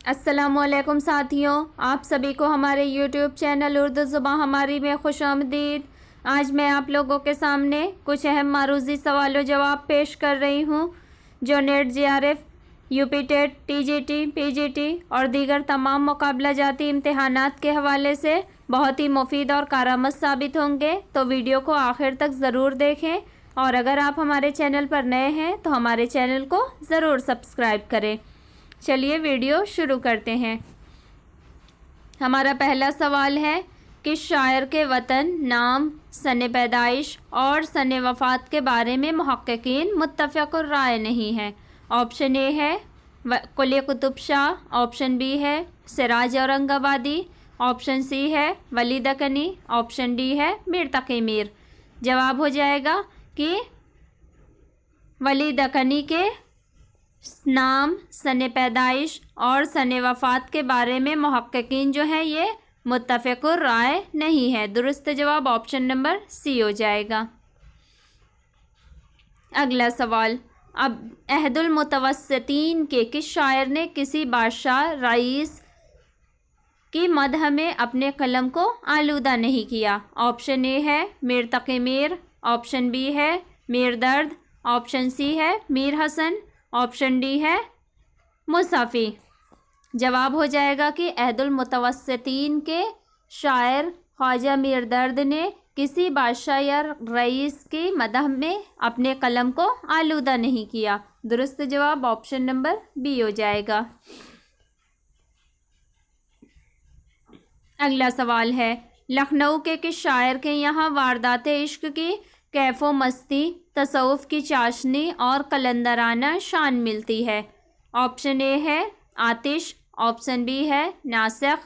अस्सलामुअलैकुम साथियों, आप सभी को हमारे यूट्यूब चैनल उर्दू ज़ुबान हमारी में खुशामदीद। आज मैं आप लोगों के सामने कुछ अहम मारूज़ी सवाल जवाब पेश कर रही हूँ जो NET JRF, UP TET, TGT, PGT और दीगर तमाम मुकाबला जाती इम्तहानात के हवाले से बहुत ही मुफीद और कारआमद साबित होंगे। तो वीडियो को आखिर तक ज़रूर देखें और अगर आप हमारे चैनल पर नए हैं तो हमारे चैनल को ज़रूर सब्सक्राइब करें। चलिए वीडियो शुरू करते हैं। हमारा पहला सवाल है कि शायर के वतन, नाम, सने पैदाइश और सने वफ़ात के बारे में मुहक्किकीन मुत्तफ़िक़ुर राय नहीं है। ऑप्शन ए है कुली कुतुब शाह, ऑप्शन बी है सिराज औरंगाबादी, ऑप्शन सी है वली दक्कनी, ऑप्शन डी है मीर तक़ी मीर। जवाब हो जाएगा कि वली दक्कनी के नाम, सने पैदाइश और सने वफ़ात के बारे में मुहक्किकीन जो है ये मुत्तफ़िक़ुर राय नहीं है। दुरुस्त जवाब ऑप्शन नंबर सी हो जाएगा। अगला सवाल, अब अहदुल मुतवस्सितीन के किस शायर ने किसी बादशाह रईस की मदह में अपने कलम को आलूदा नहीं किया? ऑप्शन ए है मीर तक़ी मीर, ऑप्शन बी है मीर दर्द, ऑप्शन सी है मीर हसन, ऑप्शन डी है मुसाफ़ी। जवाब हो जाएगा कि अहदुल मुतवस्सितीन के शायर ख्वाजा मीर दर्द ने किसी बादशाह या रईस की मदह में अपने कलम को आलूदा नहीं किया। दुरुस्त जवाब ऑप्शन नंबर बी हो जाएगा। अगला सवाल है, लखनऊ के किस शायर के यहाँ वारदाते इश्क की कैफो मस्ती, तसव्वुफ़ की चाशनी और कलंदराना शान मिलती है? ऑप्शन ए है आतिश, ऑप्शन बी है नासिख,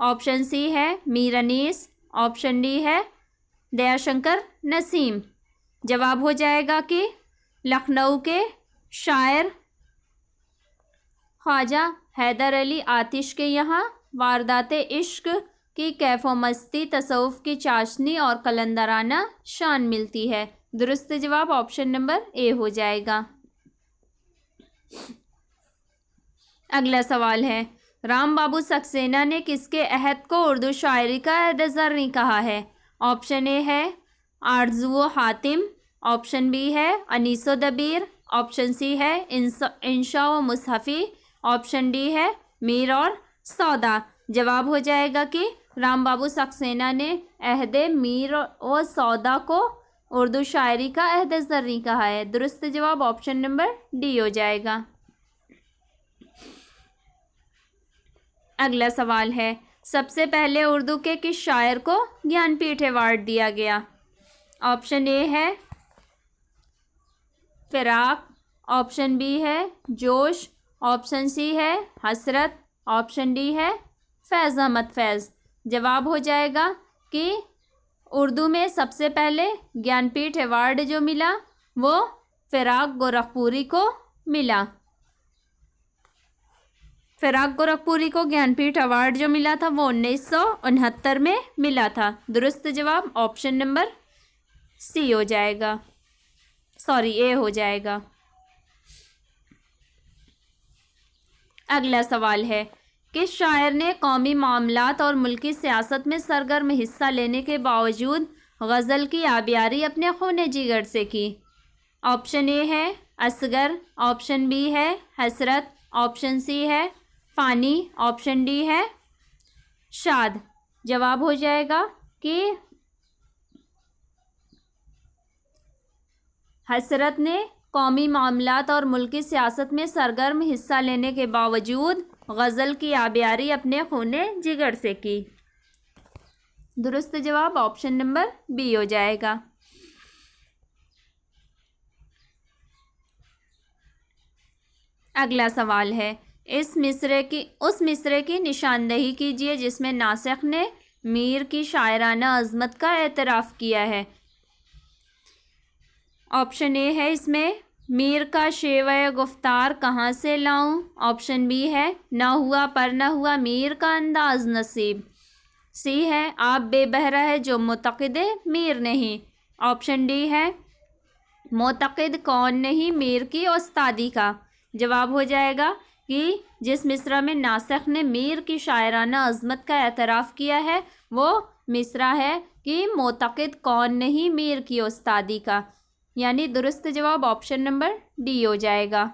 ऑप्शन सी है मीर अनीस, ऑप्शन डी है दयाशंकर नसीम। जवाब हो जाएगा कि लखनऊ के शायर ख्वाजा हैदर अली आतिश के यहाँ वारदाते इश्क की कैफो मस्ती, तसव्वुफ़ की चाशनी और कलंदराना शान मिलती है। दुरुस्त जवाब ऑप्शन नंबर ए हो जाएगा। अगला सवाल है, राम बाबू सक्सेना ने किसके अहद को उर्दू शायरी का अहद ज़र्री कहा है? ऑप्शन ए है आरज़ू हातिम, ऑप्शन बी है अनीसो दबीर, ऑप्शन सी है इंशा व मुसहफ़ी, ऑप्शन डी है मीर और सौदा। जवाब हो जाएगा कि राम बाबू सक्सेना ने अहदे मीर और सौदा को उर्दू शायरी का अहद ज़र्री कहा है। दुरुस्त जवाब ऑप्शन नंबर डी हो जाएगा। अगला सवाल है, सबसे पहले उर्दू के किस शायर को ज्ञानपीठ अवार्ड दिया गया? ऑप्शन ए है फ़िराक, ऑप्शन बी है जोश, ऑप्शन सी है हसरत, ऑप्शन डी है फैज़ अहमद फैज़। जवाब हो जाएगा कि उर्दू में सबसे पहले ज्ञानपीठ अवार्ड जो मिला वो फ़िराक गोरखपुरी को मिला। फ़िराक गोरखपुरी को ज्ञानपीठ अवार्ड जो मिला था वो 1969 में मिला था। दुरुस्त जवाब ऑप्शन नंबर सी हो जाएगा, सॉरी ए हो जाएगा। अगला सवाल है, किस शायर ने कौमी मामलात और मुल्की सियासत में सरगर्म हिस्सा लेने के बावजूद गज़ल की आबियारी अपने खून जिगर से की? ऑप्शन ए है असगर, ऑप्शन बी है हसरत, ऑप्शन सी है फ़ानी, ऑप्शन डी है शाद। जवाब हो जाएगा कि हसरत ने कौमी मामलात और मुल्की सियासत में सरगर्म हिस्सा लेने के बावजूद गज़ल की आबियारी अपने खूने जिगर से की। दुरुस्त जवाब ऑप्शन नंबर बी हो जाएगा। अगला सवाल है, उस मिसरे की निशानदेही कीजिए जिसमें नासिख ने मीर की शायराना अज़मत का एतराफ़ किया है। ऑप्शन ए है इसमें मीर का शेवए गुफ्तार कहाँ से लाऊं, ऑप्शन बी है ना हुआ पर ना हुआ मीर का अंदाज नसीब, सी है आप बेबहरा है जो मुतक़िद मीर नहीं, ऑप्शन डी है मुतक़िद कौन नहीं मीर की उस्तादी का। जवाब हो जाएगा कि जिस मिसरा में नासिख ने मीर की शायराना अज़मत का एतराफ़ किया है वो मिसरा है कि मोतक़िद कौन नहीं मीर की उस्तादी का, यानी दुरुस्त जवाब ऑप्शन नंबर डी हो जाएगा।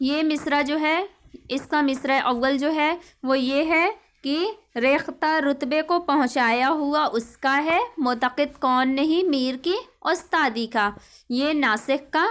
ये मिसरा जो है, इसका मिसरा अव्वल जो है वो ये है कि रेख्ता रुतबे को पहुंचाया हुआ उसका है, मोतक़िद कौन नहीं मीर की उस्तादी का। ये नासिख का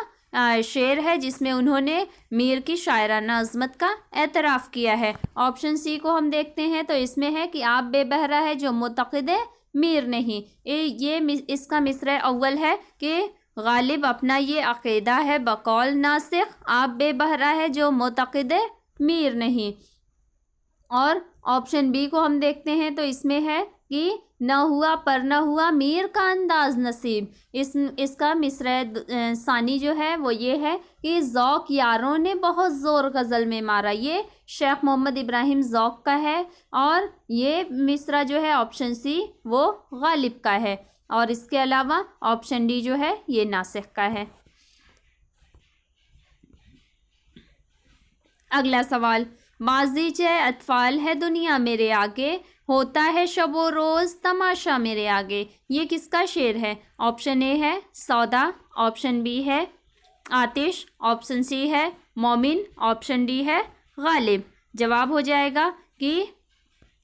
शेर है जिसमें उन्होंने मीर की शायराना अज़मत का एतराफ़ किया है। ऑप्शन सी को हम देखते हैं तो इसमें है कि आप बेबहरा है जो मोतक़िद मीर नहीं। ये इसका मिसरा अव्वल है कि गालिब अपना ये अक़ीदा है बकौल नासिख, आप बेबहरा है जो मोतक़िद मीर नहीं। और ऑप्शन बी को हम देखते हैं तो इसमें है कि न हुआ पर न हुआ मीर का अंदाज नसीब। इसका मिसरा सानी जो है वो ये है कि ज़ौक़ यारों ने बहुत ज़ोर गज़ल में मारा। ये शेख मोहम्मद इब्राहिम ज़ौक़ का है और ये मिसरा जो है ऑप्शन सी वो गालिब का है। और इसके अलावा ऑप्शन डी जो है ये नासिख का है। अगला सवाल, माज़ी चे अतफ़ाल है दुनिया मेरे आगे, होता है शबो रोज़ तमाशा मेरे आगे। ये किसका शेर है? ऑप्शन ए है सौदा, ऑप्शन बी है आतिश, ऑप्शन सी है मोमिन, ऑप्शन डी है गालिब। जवाब हो जाएगा कि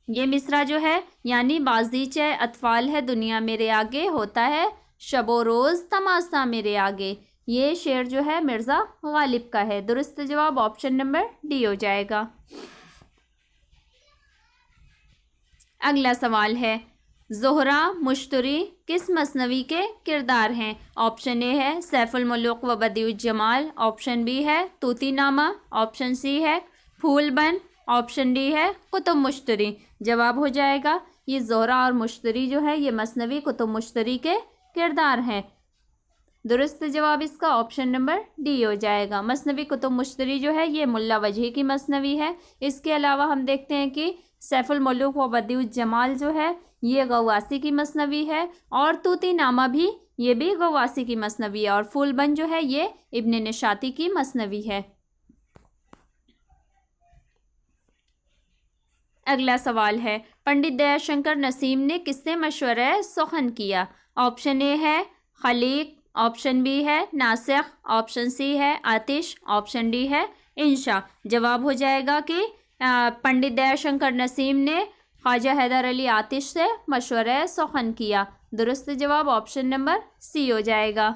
ये मिसरा जो है यानी बाज़ी चे अतफ़ाल है दुनिया मेरे आगे, होता है शबो रोज़ तमाशा मेरे आगे। ये शेर जो है मिर्ज़ा गालिब का है। दुरुस्त जवाब ऑप्शन नंबर डी हो जाएगा। अगला सवाल है, ज़ोहरा मुश्तरी किस मसनवी के किरदार हैं? ऑप्शन ए है सैफुल मुलूक व बदिउज्जमाल, ऑप्शन बी है तूतीनामा, ऑप्शन सी है फूलबन, ऑप्शन डी है कुतुब मुश्तरी। जवाब हो जाएगा ये ज़ोहरा और मुश्तरी जो है ये मसनवी कुतुब मुश्तरी के किरदार हैं। दुरुस्त जवाब इसका ऑप्शन नंबर डी हो जाएगा। मसनवी कुतुब मुश्तरी जो है ये मुल्ला वजही की मसनवी है। इसके अलावा हम देखते हैं कि सैफुल मुलूक व बदिउज्जमाल जो है ये गवासी की मसनवी है और तूतीनामा भी ये भी गवासी की मसनवी है और फूलबन जो है ये इब्न निशाती की मसनवी है। अगला सवाल है, पंडित दयाशंकर नसीम ने किससे मशवरा सुखन किया? ऑप्शन ए है खलीक, ऑप्शन बी है नासिख, ऑप्शन सी है आतिश, ऑप्शन डी है इंशा। जवाब हो जाएगा कि पंडित दयाशंकर नसीम ने ख्वाजा हैदर अली आतिश से मशवरा सुखन किया। दुरुस्त जवाब ऑप्शन नंबर सी हो जाएगा।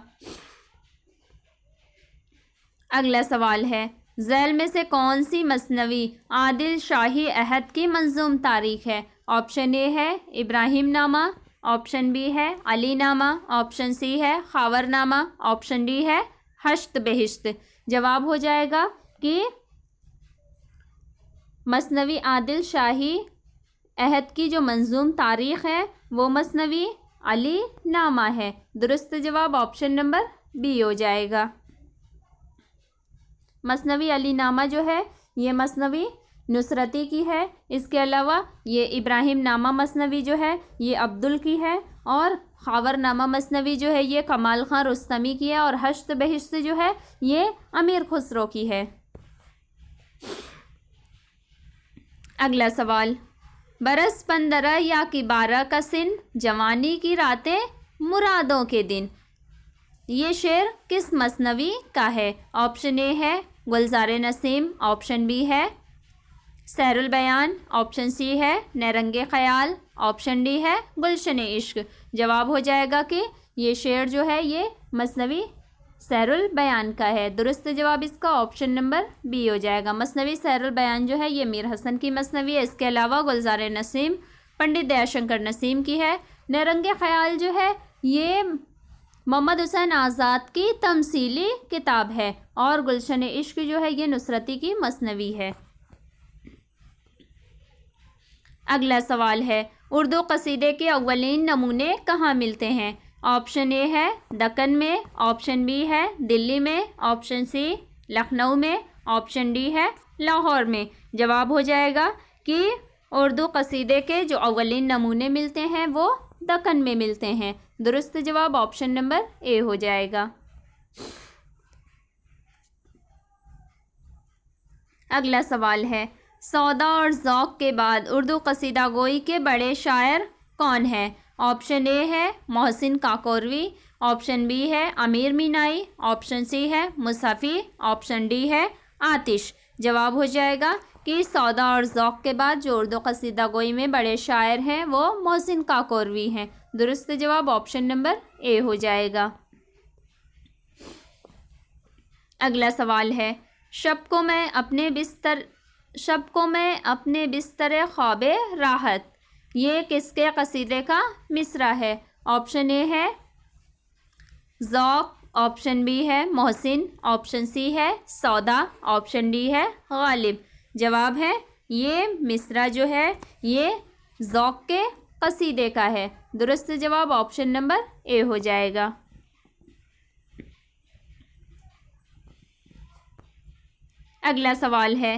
अगला सवाल है, ज़ैल में से कौन सी मसनवी आदिल शाही अहद की मंजूम तारीख है? ऑप्शन ए है इब्राहिम नामा, ऑप्शन बी है अली नामा, ऑप्शन सी है खावर नामा, ऑप्शन डी है हश्त बहिश्त। जवाब हो जाएगा कि मसनवी आदिल शाही अहद की जो मंजूम तारीख़ है वो मसनवी अली नामा है। दुरुस्त जवाब ऑप्शन नंबर बी हो जाएगा। मसनवी अली नामा जो है ये मसनवी नुसरती की है। इसके अलावा ये इब्राहिम नामा मसनवी जो है ये अब्दुल की है और खावर नामा मसनवी जो है ये कमाल खान रुस्तमी की है और हश्त बहिश्त जो है ये अमीर खुसरो की है। अगला सवाल, बरस 15 या कि 12 का सिन, जवानी की रातें मुरादों के दिन। ये शेर किस मसनवी का है? ऑप्शन ए है गुलजार नसीम, ऑप्शन बी है सहरुल बयान, ऑप्शन सी है नरंगे ख्याल, ऑप्शन डी है गुलशन इश्क। जवाब हो जाएगा कि ये शेर जो है ये मसनवी सहरुल बयान का है। दुरुस्त जवाब इसका ऑप्शन नंबर बी हो जाएगा। मसनवी सहरुल बयान जो है ये मीर हसन की मसनवी है। इसके अलावा गुलजार नसीम पंडित दयाशंकर नसीम की है। नरंगे ख्याल जो है ये मोहम्मद हुसैन आज़ाद की तमसीली किताब है और गुलशन इश्क जो है ये नुसरती की मसनवी है। अगला सवाल है, उर्दू कसीदे के अव्वलीन नमूने कहाँ मिलते हैं? ऑप्शन ए है दक्कन में, ऑप्शन बी है दिल्ली में, ऑप्शन सी लखनऊ में, ऑप्शन डी है लाहौर में। जवाब हो जाएगा कि उर्दू कसीदे के जो अव्वलीन नमूने मिलते हैं वो दक्कन में मिलते हैं। दुरुस्त जवाब ऑप्शन नंबर ए हो जाएगा। अगला सवाल है, सौदा और ज़ौक़ के बाद उर्दू कसीदा गोई के बड़े शायर कौन हैं? ऑप्शन ए है मोहसिन काकोरवी, ऑप्शन बी है अमीर मीनाई, ऑप्शन सी है मुसफ़ी, ऑप्शन डी है आतिश। जवाब हो जाएगा कि सौदा और ज़ौक़ के बाद जो उर्दू कसीदा गोई में बड़े शायर हैं वो मोहसिन काकोरवी हैं। दुरुस्त जवाब ऑप्शन नंबर ए हो जाएगा। अगला सवाल है, शब को मैं अपने बिस्तर ख्वाबे राहत, ये किसके कसीदे का मिसरा है? ऑप्शन ए है ज़ौक़, ऑप्शन बी है मोहसिन, ऑप्शन सी है सौदा, ऑप्शन डी है गालिब। जवाब है ये मिसरा जो है ये ज़ौक़ के कसीदे का है। दुरुस्त जवाब ऑप्शन नंबर ए हो जाएगा। अगला सवाल है,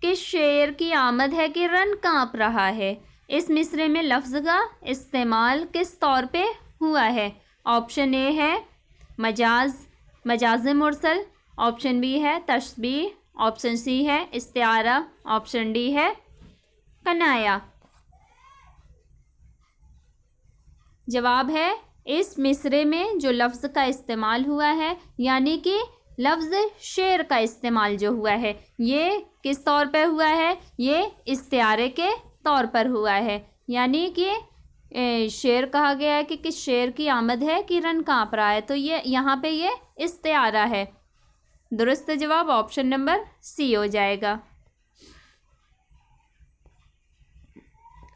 किस शेर की आमद है कि रन काँप रहा है? इस मिसरे में लफ्ज़ का इस्तेमाल किस तौर पे हुआ है? ऑप्शन ए है मजाज मुरसल, ऑप्शन बी है तशबीह, ऑप्शन सी है इस्तिआरा, ऑप्शन डी है कनाया। जवाब है इस मिसरे में जो लफ्ज़ का इस्तेमाल हुआ है यानी कि लफ्ज़ शेर का इस्तेमाल जो हुआ है ये किस तौर पे हुआ है? ये इस्तिआरे के तौर पर हुआ है, यानी कि शेर कहा गया है कि किस शेर की आमद है कि रन काँप रहा है, तो ये यहाँ पे ये इस्तिआरा है। दुरुस्त जवाब ऑप्शन नंबर सी हो जाएगा।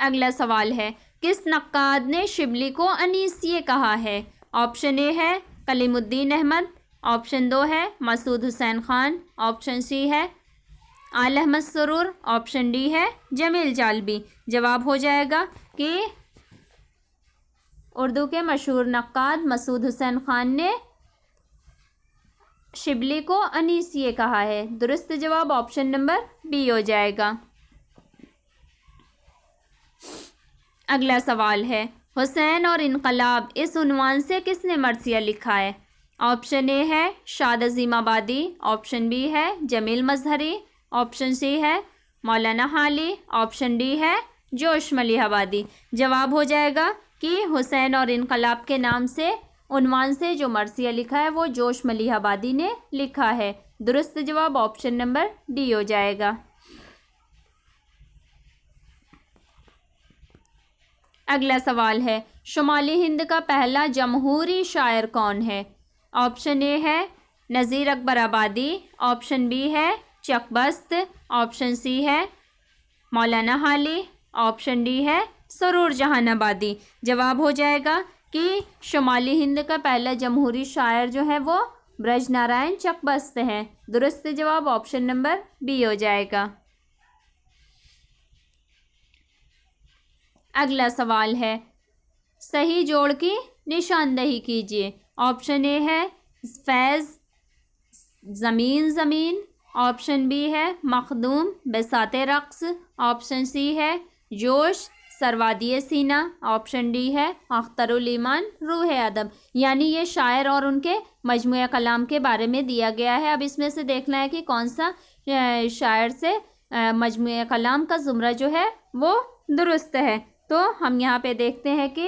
अगला सवाल है, किस नक्काद ने शिबली को अनीसिए कहा है? ऑप्शन ए है कलीमुद्दीन अहमद, ऑप्शन दो है मसूद हुसैन ख़ान, ऑप्शन सी है आल अहमद सरूर, ऑप्शन डी है जमील जालबी। जवाब हो जाएगा कि उर्दू के मशहूर नक्काद मसूद हुसैन ख़ान ने शिबली को अनीसिए कहा है। दुरुस्त जवाब ऑप्शन नंबर बी हो जाएगा। अगला सवाल है, हुसैन और इनकलाब इस उन्वान से किसने मरसिया लिखा है? ऑप्शन ए है शाद अज़ीम आबादी, ऑप्शन बी है जमील मजहरी, ऑप्शन सी है मौलाना हाली, ऑप्शन डी है जोश मलिहाबादी। जवाब हो जाएगा कि हुसैन और इनकलाब के नाम से उन्वान से जो मरसिया लिखा है वो जोश मलिहाबादी ने लिखा है। दुरुस्त जवाब ऑप्शन नंबर डी हो जाएगा। अगला सवाल है, शुमाली हिंद का पहला जमहूरी शायर कौन है? ऑप्शन ए है नज़ीर अकबर आबादी, ऑप्शन बी है चकबस्त, ऑप्शन सी है मौलाना हाली, ऑप्शन डी है सरूर जहान आबादी। जवाब हो जाएगा कि शुमाली हिंद का पहला जमहूरी शायर जो है वो ब्रज नारायण चकबस्त हैं। दुरुस्त जवाब ऑप्शन नंबर बी हो जाएगा। अगला सवाल है, सही जोड़ की निशानदही कीजिए। ऑप्शन ए है फैज़ ज़मीन ज़मीन, ऑप्शन बी है मखदूम बेसाते रक़्स, ऑप्शन सी है जोश सरवादिए सीना, ऑप्शन डी है अख्तरुल ईमान रूह अदब। यानी ये शायर और उनके मजमूआ कलाम के बारे में दिया गया है। अब इसमें से देखना है कि कौन सा शायर से मजमूआ कलाम का ज़ुमरा जो है वो दुरुस्त है। तो हम यहाँ पे देखते हैं कि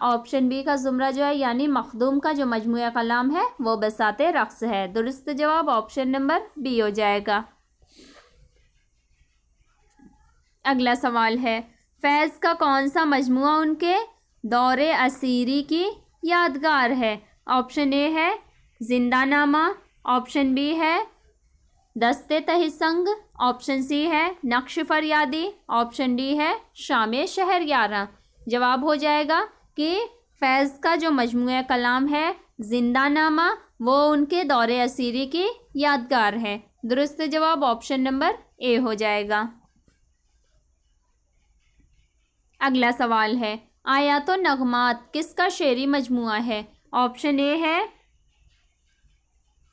ऑप्शन बी का ज़ुमरा जो है यानी मखदूम का जो मजमूआ कलाम है वो बसाते रक़्स है। दुरुस्त जवाब ऑप्शन नंबर बी हो जाएगा। अगला सवाल है, फैज़ का कौन सा मजमूआ उनके दौरे असीरी की यादगार है? ऑप्शन ए है जिंदानामा, ऑप्शन बी है दस्ते तहिसंग, ऑप्शन सी है नक्श फरियादी, ऑप्शन डी है शाम शहर यारा। जवाब हो जाएगा कि फैज़ का जो मजमूआ कलाम है जिंदानामा वो उनके दौरे असीरी की यादगार है। दुरुस्त जवाब ऑप्शन नंबर ए हो जाएगा। अगला सवाल है, आयातो नगमात किसका शेरी मजमूआ है? ऑप्शन ए है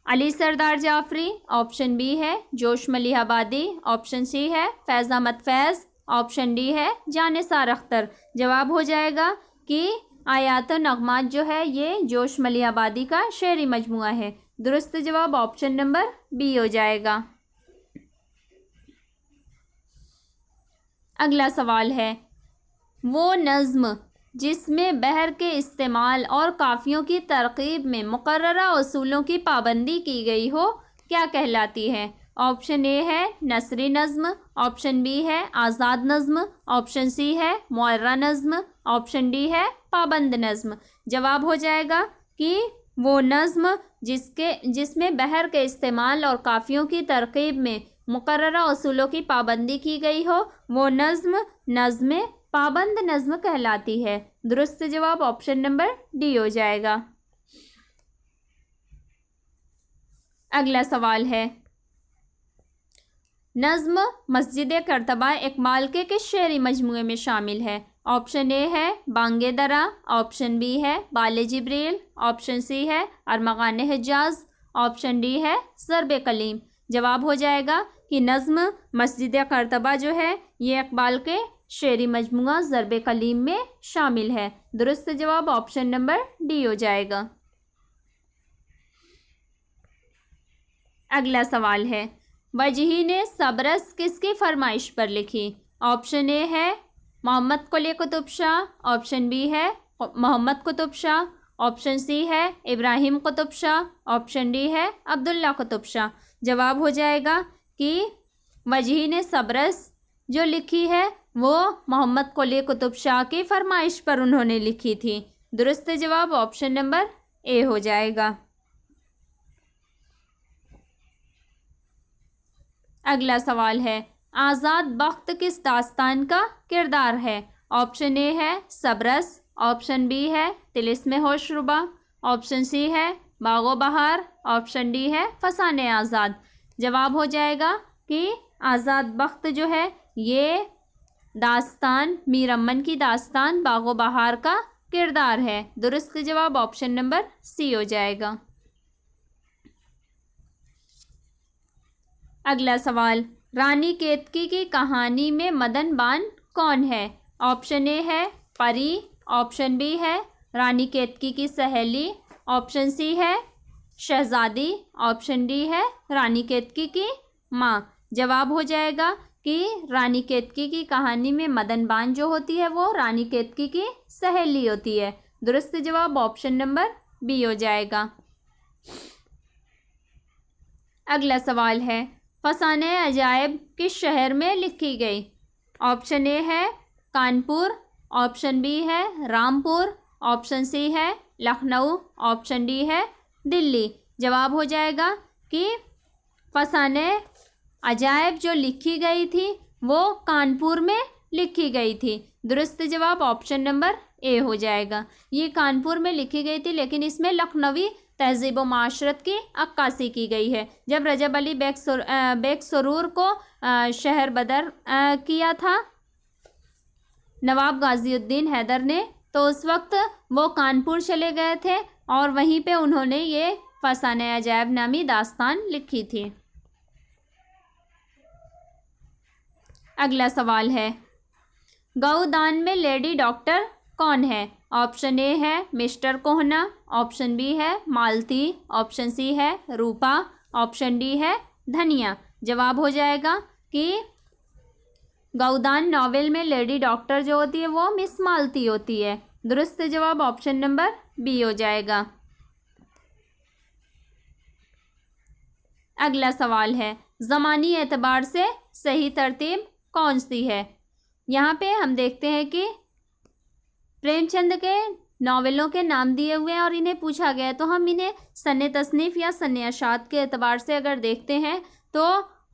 अली सरदार जाफरी, ऑप्शन बी है जोश मलिहाबादी, ऑप्शन सी है फैज़ अहमद फैज़, ऑप्शन डी है जानिसार अख्तर। जवाब हो जाएगा कि आयातो नगमात जो है ये जोश मलिहाबादी का शेरी मजमूआ है। दुरुस्त जवाब ऑप्शन नंबर बी हो जाएगा। अगला सवाल है, वो नज़्म जिसमें बहर के इस्तेमाल और काफ़ियों की तरकीब में मुकर्ररा उसूलों की पाबंदी की गई हो, क्या कहलाती है? ऑप्शन ए है नसरी नज़्म, ऑप्शन बी है आज़ाद नज़्म, ऑप्शन सी है मुअर्रा नज़्म, ऑप्शन डी है पाबंद नज़्म। जवाब हो जाएगा कि वो नज़्म जिसमें बहर के इस्तेमाल और काफ़ियों की तरकीब में मुकर्ररा उसूलों की पाबंदी की गई हो, वो नज़्म पाबंद नज़्म कहलाती है। दुरुस्त जवाब ऑप्शन नंबर डी हो जाएगा। अगला सवाल है, नज़्म मस्जिद कर्तबा इकबाल के किस शेरी मजमूए में शामिल है? ऑप्शन ए है बांगे दरा, ऑप्शन बी है बाले जिब्रील, ऑप्शन सी है अरमगान हिजाज, ऑप्शन डी है ज़रब कलीम। जवाब हो जाएगा कि नज़्म मस्जिद कर्तबा जो है ये इकबाल के शेरी मजमुआ ज़रब कलीम में शामिल है। दुरुस्त जवाब ऑप्शन नंबर डी हो जाएगा। अगला सवाल है, वजही ने सबरस किसकी फरमाइश पर लिखी? ऑप्शन ए है मोहम्मद कुली कुतुब शाह, ऑप्शन बी है मोहम्मद कुतुब शाह, ऑप्शन सी है इब्राहिम कुतुब शाह, ऑप्शन डी है अब्दुल्ला कुतुब शाह। जवाब हो जाएगा कि वजही ने सबरस जो लिखी है वो मोहम्मद कुली कुतुब शाह की फरमाइश पर उन्होंने लिखी थी। दुरुस्त जवाब ऑप्शन नंबर ए हो जाएगा। अगला सवाल है, आज़ाद बख्त किस दास्तान का किरदार है? ऑप्शन ए है सबरस, ऑप्शन बी है तिलिस्म होशरुबा, ऑप्शन सी है बागो बहार, ऑप्शन डी है फसाने आज़ाद। जवाब हो जाएगा कि आज़ाद बख्त जो है ये दास्तान मीर अमन की दास्तान बागो बहार का किरदार है। दुरुस्त जवाब ऑप्शन नंबर सी हो जाएगा। अगला सवाल, रानी केतकी की कहानी में मदन बान कौन है? ऑप्शन ए है परी, ऑप्शन बी है रानी केतकी की सहेली, ऑप्शन सी है शहजादी, ऑप्शन डी है रानी केतकी की माँ। जवाब हो जाएगा कि रानी केतकी की कहानी में मदन बान जो होती है वो रानी केतकी की सहेली होती है। दुरुस्त जवाब ऑप्शन नंबर बी हो जाएगा। अगला सवाल है, फसाने अजायब किस शहर में लिखी गई? ऑप्शन ए है कानपुर, ऑप्शन बी है रामपुर, ऑप्शन सी है लखनऊ, ऑप्शन डी है दिल्ली। जवाब हो जाएगा कि फसाने अजायब जो लिखी गई थी वो कानपुर में लिखी गई थी। दुरुस्त जवाब ऑप्शन नंबर ए हो जाएगा। ये कानपुर में लिखी गई थी, लेकिन इसमें लखनवी तहजीब व माशरत की अक्कासी की गई है। जब रजब अली बेग सुरूर को शहर बदर किया था नवाब गाज़ीउद्दीन हैदर ने, तो उस वक्त वो कानपुर चले गए थे और वहीं पे उन्होंने ये फसाने अजायब नामी दास्तान लिखी थी। अगला सवाल है, गौदान में लेडी डॉक्टर कौन है? ऑप्शन ए है मिस्टर कोहना, ऑप्शन बी है मालती, ऑप्शन सी है रूपा, ऑप्शन डी है धनिया। जवाब हो जाएगा कि गौदान नॉवेल में लेडी डॉक्टर जो होती है वो मिस मालती होती है। दुरुस्त जवाब ऑप्शन नंबर बी हो जाएगा। अगला सवाल है, ज़मानी एतबार से सही तरतीब कौन सी है? यहाँ पे हम देखते हैं कि प्रेमचंद के नावलों के नाम दिए हुए हैं और इन्हें पूछा गया है, तो हम इन्हें सन्ने तसनीफ़ या सन्ने अशात के एतबार से अगर देखते हैं तो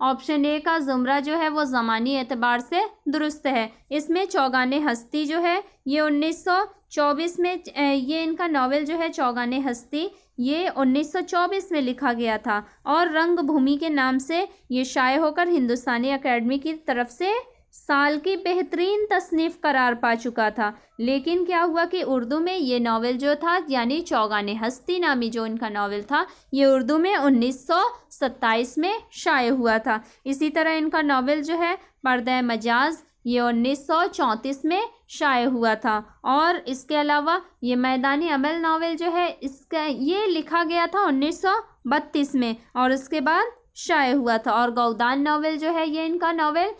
ऑप्शन ए का ज़ुमरा जो है वो ज़मानी एतबार से दुरुस्त है। इसमें चौगाने हस्ती जो है ये 1924 में ये इनका नावल जो है चौगाने हस्ती ये 1924 में लिखा गया था और रंग भूमि के नाम से ये शाये होकर हिंदुस्तानी अकेडमी की तरफ से साल की बेहतरीन तसनीफ़ करार पा चुका था। लेकिन क्या हुआ कि उर्दू में ये नावल जो था यानी चौगाने हस्ती नामी जो इनका नावल था ये उर्दू में 1927 में शाये हुआ था। इसी तरह इनका नावल जो है पर्दा मजाज ये 1934 में शाये हुआ था और इसके अलावा ये मैदानी अमल नावल जो है इसका ये लिखा गया था 1932 में और उसके बाद शाये हुआ था। और गौदान नावल जो है ये इनका नावल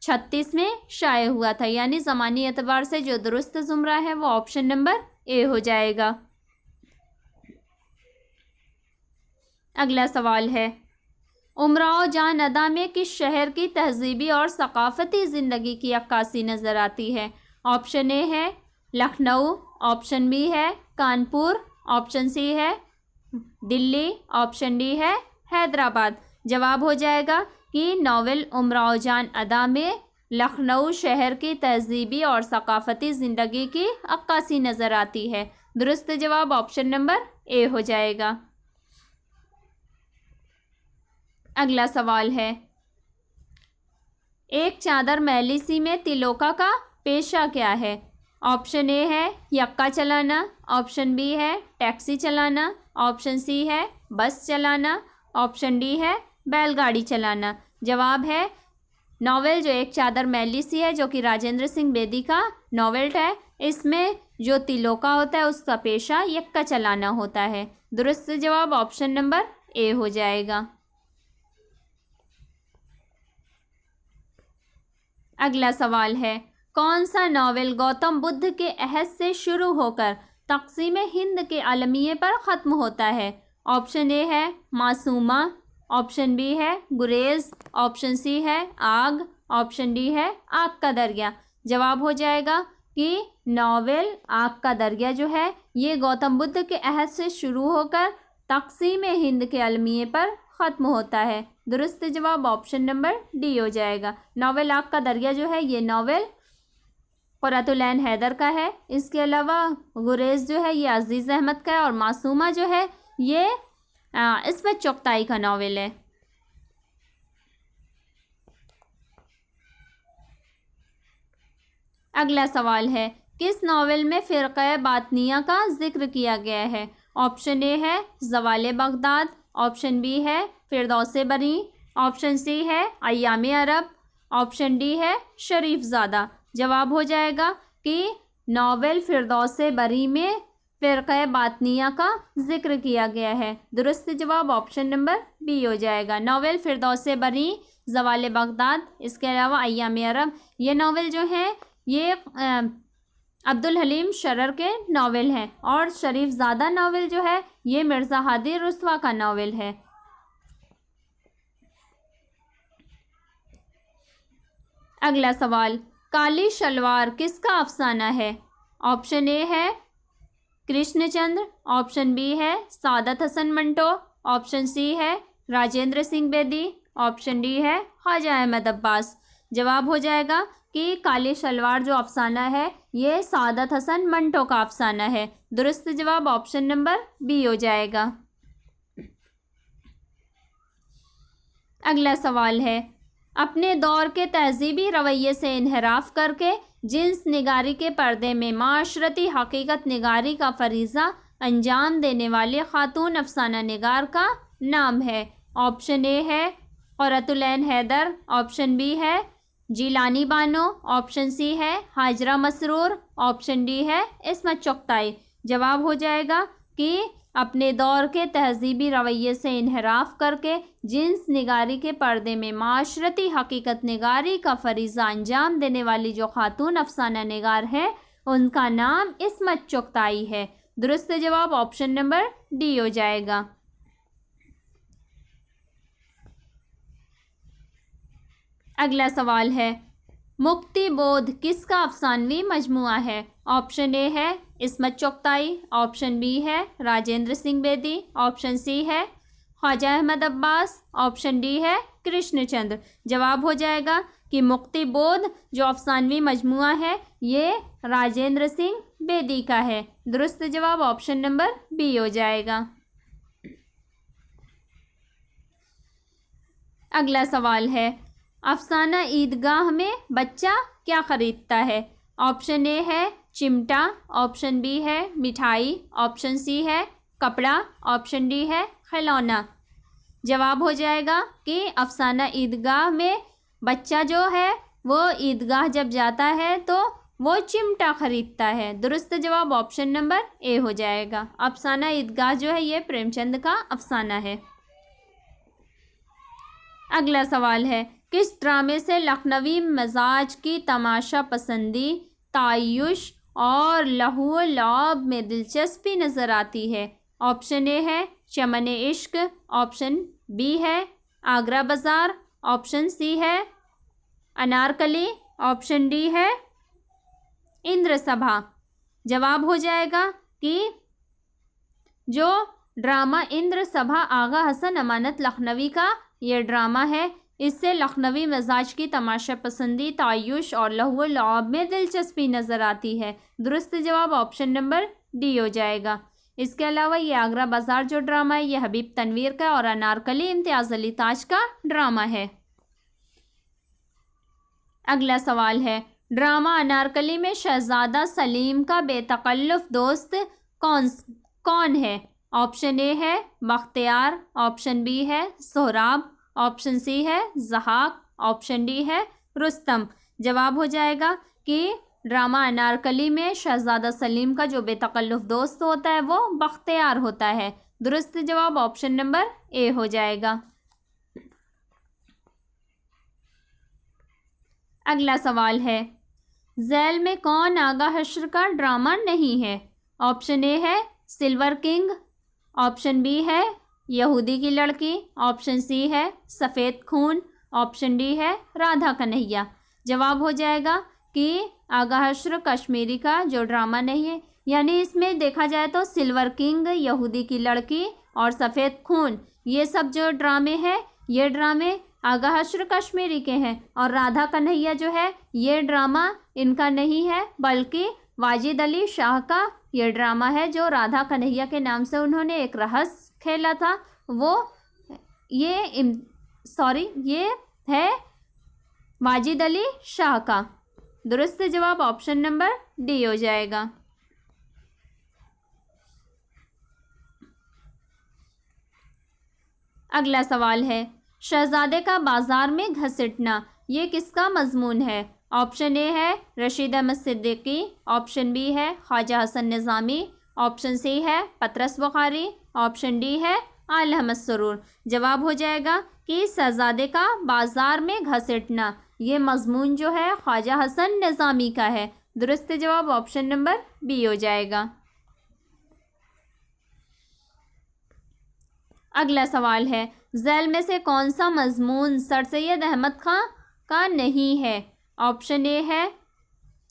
1936 में शाये हुआ था, यानी ज़मानी एतबार से जो दुरुस्त ज़ुमरा है वो ऑप्शन नंबर ए हो जाएगा। अगला सवाल है, उमराव जान अदा में किस शहर की तहजीबी और सकाफ़ती ज़िंदगी की अक्कासी नज़र आती है? ऑप्शन ए है लखनऊ, ऑप्शन बी है कानपुर, ऑप्शन सी है दिल्ली, ऑप्शन डी है हैदराबाद। जवाब हो जाएगा कि नावल उमराव जान अदा में लखनऊ शहर की तहजीबी और सकाफ़ती ज़िंदगी की अक्कासी नज़र आती है। दुरुस्त जवाब ऑप्शन नंबर ए हो जाएगा। अगला सवाल है, एक चादर मैली सी में तिलोका का पेशा क्या है? ऑप्शन ए है यक्का चलाना, ऑप्शन बी है टैक्सी चलाना, ऑप्शन सी है बस चलाना, ऑप्शन डी है बैलगाड़ी चलाना। जवाब है नावल जो एक चादर मैली सी है, जो कि राजेंद्र सिंह बेदी का नावल है। इसमें जो तिलोका होता है उसका पेशा यक्का चलाना होता है। दुरुस्त जवाब ऑप्शन नंबर ए हो जाएगा। अगला सवाल है, कौन सा नावल गौतम बुद्ध के अहद से शुरू होकर तक़सीम हिंद के अलमिये पर ख़त्म होता है? ऑप्शन ए है मासूमा, ऑप्शन बी है गुरेज, ऑप्शन सी है आग, ऑप्शन डी है आग का दरिया। जवाब हो जाएगा कि नावल आग का दरिया जो है ये गौतम बुद्ध के अहद से शुरू होकर तक़सीम हिंद के अलमिये पर ख़त्म होता है। दुरुस्त जवाब ऑप्शन नंबर डी हो जाएगा। नावल आग का दरिया जो है ये नावल क़ुर्रतुल ऐन हैदर का है। इसके अलावा गुरेज जो है ये अज़ीज़ अहमद का है, और मासूमा जो है ये इस्मत चुग़ताई का नावल है। अगला सवाल है, किस नावल में फ़िरक़े बातनिया का जिक्र किया गया है? ऑप्शन ए है ज़वाले बगदाद, ऑप्शन बी है फ़िरदौसे बरी, ऑप्शन सी है अय्यामे अरब, ऑप्शन डी है शरीफज़ादा। जवाब हो जाएगा कि नावल फ़िरदौसे बरी में फ़िरक़े बातनिया का जिक्र किया गया है। दुरुस्त जवाब ऑप्शन नंबर बी हो जाएगा। नावल फ़िरदौसे बरी, ज़वाले बगदाद, इसके अलावा अय्यामे अरब, ये नावल जो हैं ये अब्दुल हलीम शरर के नावल हैं, और शरीफज़ादा नावल जो है ये मिर्ज़ा हादी रुस्वा का नावल है। अगला सवाल, काली शलवार किसका अफसाना है? ऑप्शन ए है कृष्णचंद्र, ऑप्शन बी है सादत हसन मंटो, ऑप्शन सी है राजेंद्र सिंह बेदी, ऑप्शन डी है ख्वाजा अहमद अब्बास। जवाब हो जाएगा कि काली शलवार जो अफसाना है ये सादत हसन मंटो का अफसाना है। दुरुस्त जवाब ऑप्शन नंबर बी हो जाएगा। अगला सवाल है, अपने दौर के तहजीबी रवैये से इन्हिराफ करके जिन्स निगारी के पर्दे में माशरती हकीकत निगारी का फरीज़ा अंजाम देने वाले ख़ातून अफसाना निगार का नाम है? ऑप्शन ए है क़ुर्रतुल ऐन हैदर, ऑप्शन बी है जीलानी बानो, ऑप्शन सी है हाजरा मसरूर, ऑप्शन डी है इस्मत चुग़ताई। जवाब हो जाएगा कि अपने दौर के तहजीबी रवैये से इन्हिराफ करके जिन्स निगारी के पर्दे में माशरती हकीकत निगारी का फरीज़ा अंजाम देने वाली जो ख़ातून अफसाना निगार है उनका नाम इस्मत चुग़ताई है। दुरुस्त जवाब ऑप्शन नंबर डी हो जाएगा। अगला सवाल है, मुक्ति बोध किसका अफसानवी मजमुआ है? ऑप्शन ए है इस्मत चुग़ताई, ऑप्शन बी है राजेंद्र सिंह बेदी, ऑप्शन सी है ख्वाजा अहमद अब्बास, ऑप्शन डी है कृष्णचंद्र। जवाब हो जाएगा कि मुक्ति बोध जो अफसानवी मजमुआ है ये राजेंद्र सिंह बेदी का है। दुरुस्त जवाब ऑप्शन नंबर बी हो जाएगा। अगला सवाल है, अफसाना ईदगाह में बच्चा क्या ख़रीदता है? ऑप्शन ए है चिमटा, ऑप्शन बी है मिठाई, ऑप्शन सी है कपड़ा, ऑप्शन डी है खिलौना। जवाब हो जाएगा कि अफसाना ईदगाह में बच्चा जो है वो ईदगाह जब जाता है तो वो चिमटा ख़रीदता है। दुरुस्त जवाब ऑप्शन नंबर ए हो जाएगा। अफसाना ईदगाह जो है ये प्रेमचंद का अफसाना है। अगला सवाल है, किस ड्रामे से लखनवी मिजाज की तमाशा पसंदी, तायुश और लहू लौब में दिलचस्पी नज़र आती है? ऑप्शन ए है चमन इश्क, ऑप्शन बी है आगरा बाज़ार, ऑप्शन सी है अनारकली, ऑप्शन डी है इंद्र सभा। जवाब हो जाएगा कि जो ड्रामा इंद्र सभा आगा हसन अमानत लखनवी का ये ड्रामा है, इससे लखनवी मिजाज की तमाशा पसंदी, तायुश और लहू लौब में दिलचस्पी नज़र आती है। दुरुस्त जवाब ऑप्शन नंबर डी हो जाएगा। इसके अलावा ये आगरा बाज़ार जो ड्रामा है ये हबीब तनवीर का और अनारकली इम्तियाज़ अली ताज का ड्रामा है। अगला सवाल है, ड्रामा अनारकली में शहजादा सलीम का बेतकल्लुफ़ दोस्त कौन है? ऑप्शन ए है बख्तियार, ऑप्शन बी है सोहराब, ऑप्शन सी है ज़हाक, ऑप्शन डी है रुस्तम। जवाब हो जाएगा कि ड्रामा अनारकली में शहजादा सलीम का जो बेतकल्लुफ़ दोस्त होता है वो बख्तियार होता है। दुरुस्त जवाब ऑप्शन नंबर ए हो जाएगा। अगला सवाल है, झैल में कौन आगा हश्र का ड्रामा नहीं है? ऑप्शन ए है सिल्वर किंग, ऑप्शन बी है यहूदी की लड़की, ऑप्शन सी है सफ़ेद खून, ऑप्शन डी है राधा कन्हैया। जवाब हो जाएगा कि आगा हश्र कश्मीरी का जो ड्रामा नहीं है, यानी इसमें देखा जाए तो सिल्वर किंग, यहूदी की लड़की और सफ़ेद खून ये सब जो ड्रामे हैं ये ड्रामे आगा हश्र कश्मीरी के हैं, और राधा कन्हैया जो है ये ड्रामा इनका नहीं है बल्कि वाजिद अली शाह का ये ड्रामा है, जो राधा कन्हैया के नाम से उन्होंने एक रहस्य खेला था। वो ये है वाजिद अली शाह का। दुरुस्त जवाब ऑप्शन नंबर डी हो जाएगा। अगला सवाल है, शहजादे का बाजार में घसीटना ये किसका मजमून है? ऑप्शन ए है रशीद अहमद सिद्दीकी, ऑप्शन बी है ख्वाजा हसन निज़ामी, ऑप्शन सी है पतरस बुखारी, ऑप्शन डी है आल अहमद सरूर। जवाब हो जाएगा कि शहजादे का बाजार में घसीटना ये मजमून जो है ख्वाजा हसन निज़ामी का है। दुरुस्त जवाब ऑप्शन नंबर बी हो जाएगा। अगला सवाल है, झैल में से कौन सा मजमून सर सैयद अहमद खां का नहीं है? ऑप्शन ए है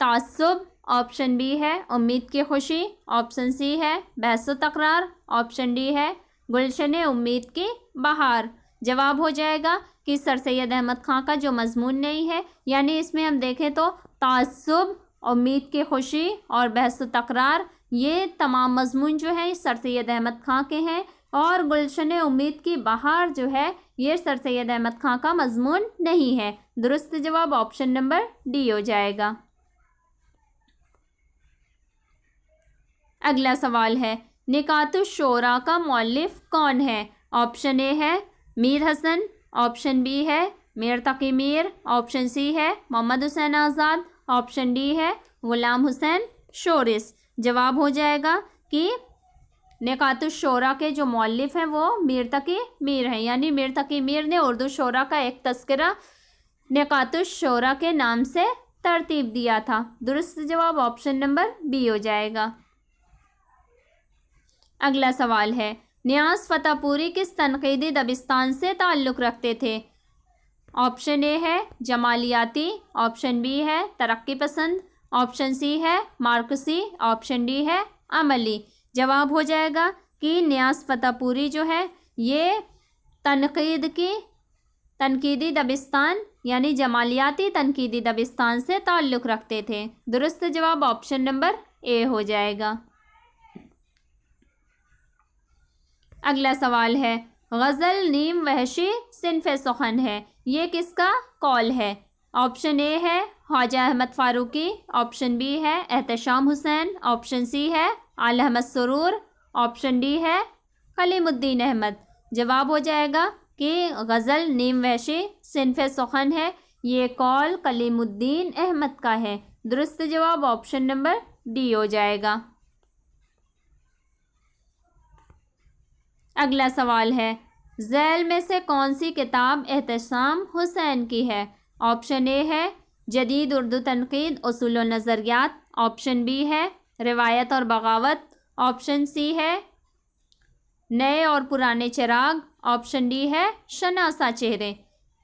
तासुब, ऑप्शन बी है उम्मीद की खुशी, ऑप्शन सी है बहस व तकरार, ऑप्शन डी है गुलशन उम्मीद की बहार। जवाब हो जाएगा कि सर सैयद अहमद खां का जो मजमून नहीं है, यानी इसमें हम देखें तो तासुब, उम्मीद की खुशी और बहस व तकरार ये तमाम मजमून जो है सर सैयद अहमद खां के हैं, और गुलशन उम्मीद की बहार जो है ये सर सैयद अहमद खां का मजमून नहीं है। दुरुस्त जवाब ऑप्शन नंबर डी हो जाएगा। अगला सवाल है, निकातुश शोरा का मौलिफ कौन है? ऑप्शन ए है मीर हसन, ऑप्शन बी है मीर तकी मीर, ऑप्शन सी है मोहम्मद हुसैन आज़ाद, ऑप्शन डी है गुलाम हुसैन शोरिस। जवाब हो जाएगा कि निकातुश शोरा के जो मौलिफ हैं वो मीर तकी मीर हैं, यानी मीर तकी मीर ने उर्दू शोरा का एक तस्करा निकातुश शोरा के नाम से तरतीब दिया था। दुरुस्त जवाब ऑप्शन नंबर बी हो जाएगा। अगला सवाल है, नियाज़ फतेहपुरी किस तनकीदी दबिस्तान से ताल्लुक़ रखते थे? ऑप्शन ए है जमालियाती, ऑप्शन बी है तरक्की पसंद, ऑप्शन सी है मार्क्सी, ऑप्शन डी है अमली। जवाब हो जाएगा कि नियाज़ फतेहपुरी जो है ये तनकीदी दबिस्तान यानी जमालियाती तनकीदी दबिस्तान से ताल्लुक़ रखते थे। दुरुस्त जवाब ऑप्शन नंबर ए हो जाएगा। अगला सवाल है, गज़ल नीम वहशी सिन्फ़े सुखन है ये किसका कौल है? ऑप्शन ए है ख्वाजा अहमद फ़ारूकी, ऑप्शन बी है एहतशाम हुसैन, ऑप्शन सी है आल अहमद सरूर, ऑप्शन डी है कलीमुद्दीन अहमद। जवाब हो जाएगा कि गज़ल नीम वहशी सिन्फ़े सुखन है ये कौल कलीमुद्दीन अहमद का है। दुरुस्त जवाब ऑप्शन नंबर डी हो जाएगा। अगला सवाल है, झैल में से कौन सी किताब एहतशाम हुसैन की है? ऑप्शन ए है जदीद उर्दू तनकीद उसूल व नज़रियात, ऑप्शन बी है रिवायत और बगावत, ऑप्शन सी है नए और पुराने चिराग, ऑप्शन डी है शनासा चेहरे।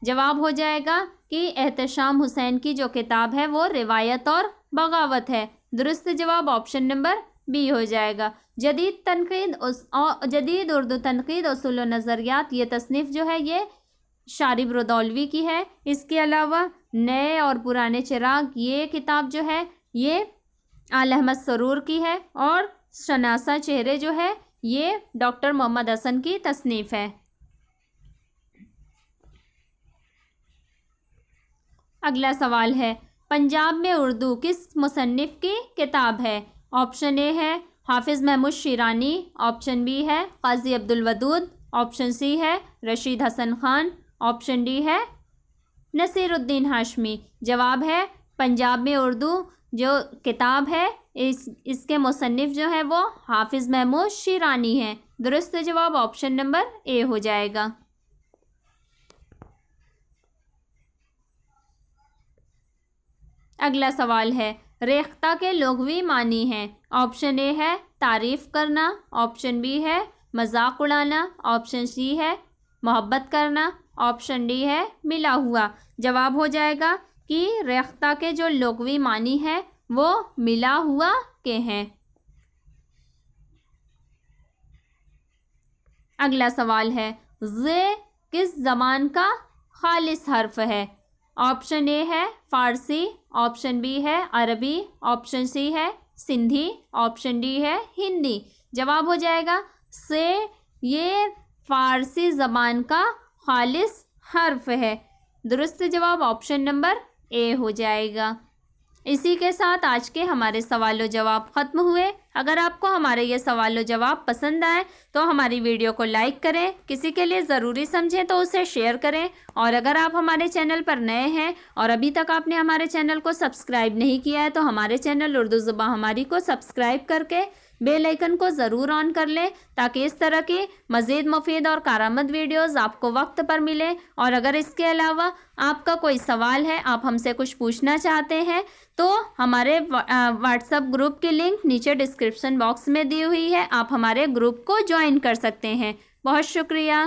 जवाब हो जाएगा कि एहतशाम हुसैन की जो किताब है वो रिवायत और बगावत है। दुरुस्त जवाब ऑप्शन नंबर बी हो जाएगा। जदीद उर्दू तनकीद उसूल व नज़रियात, ये तसनीफ़ जो है ये शारिब रुदौलवी की है। इसके अलावा नए और पुराने चिराग, ये किताब जो है ये आल अहमद सरूर की है, और शनासा चेहरे जो है ये डॉक्टर मोहम्मद हसन की तसनीफ़ है। अगला सवाल है, पंजाब में उर्दू किस मुसन्निफ़ की किताब है? ऑप्शन ए है हाफिज़ महमूद शिरानी, ऑप्शन बी है काजी अब्दुल वदूद, ऑप्शन सी है रशीद हसन खान, ऑप्शन डी है नसीरुद्दीन हाशमी। जवाब है पंजाब में उर्दू जो किताब है इसके मुसन्निफ़ जो है वो हाफिज़ महमूद शिरानी है। दुरुस्त जवाब ऑप्शन नंबर ए हो जाएगा। अगला सवाल है, रेख्ता के लुग़वी मानी हैं। ऑप्शन ए है तारीफ़ करना, ऑप्शन बी है मजाक उड़ाना, ऑप्शन सी है मोहब्बत करना, ऑप्शन डी है मिला हुआ। जवाब हो जाएगा कि रेख्ता के जो लुग़वी मानी है वो मिला हुआ के हैं। अगला सवाल है, ज़े किस ज़बान का खालिस हर्फ है? ऑप्शन ए है फ़ारसी, ऑप्शन बी है अरबी, ऑप्शन सी है सिंधी, ऑप्शन डी है हिंदी। जवाब हो जाएगा से ये फ़ारसी ज़बान का खालिस हर्फ है। दुरुस्त जवाब ऑप्शन नंबर ए हो जाएगा। इसी के साथ आज के हमारे सवाल व जवाब ख़त्म हुए। अगर आपको हमारे ये सवाल व जवाब पसंद आए तो हमारी वीडियो को लाइक करें, किसी के लिए ज़रूरी समझें तो उसे शेयर करें, और अगर आप हमारे चैनल पर नए हैं और अभी तक आपने हमारे चैनल को सब्सक्राइब नहीं किया है तो हमारे चैनल उर्दू ज़ुबान हमारी को सब्सक्राइब करके बेल आइकन को ज़रूर ऑन कर लें, ताकि इस तरह की मज़ीद मुफीद और कारआमद वीडियोस आपको वक्त पर मिले। और अगर इसके अलावा आपका कोई सवाल है, आप हमसे कुछ पूछना चाहते हैं, तो हमारे व्हाट्सएप ग्रुप की लिंक नीचे डिस्क्रिप्शन बॉक्स में दी हुई है, आप हमारे ग्रुप को ज्वाइन कर सकते हैं। बहुत शुक्रिया।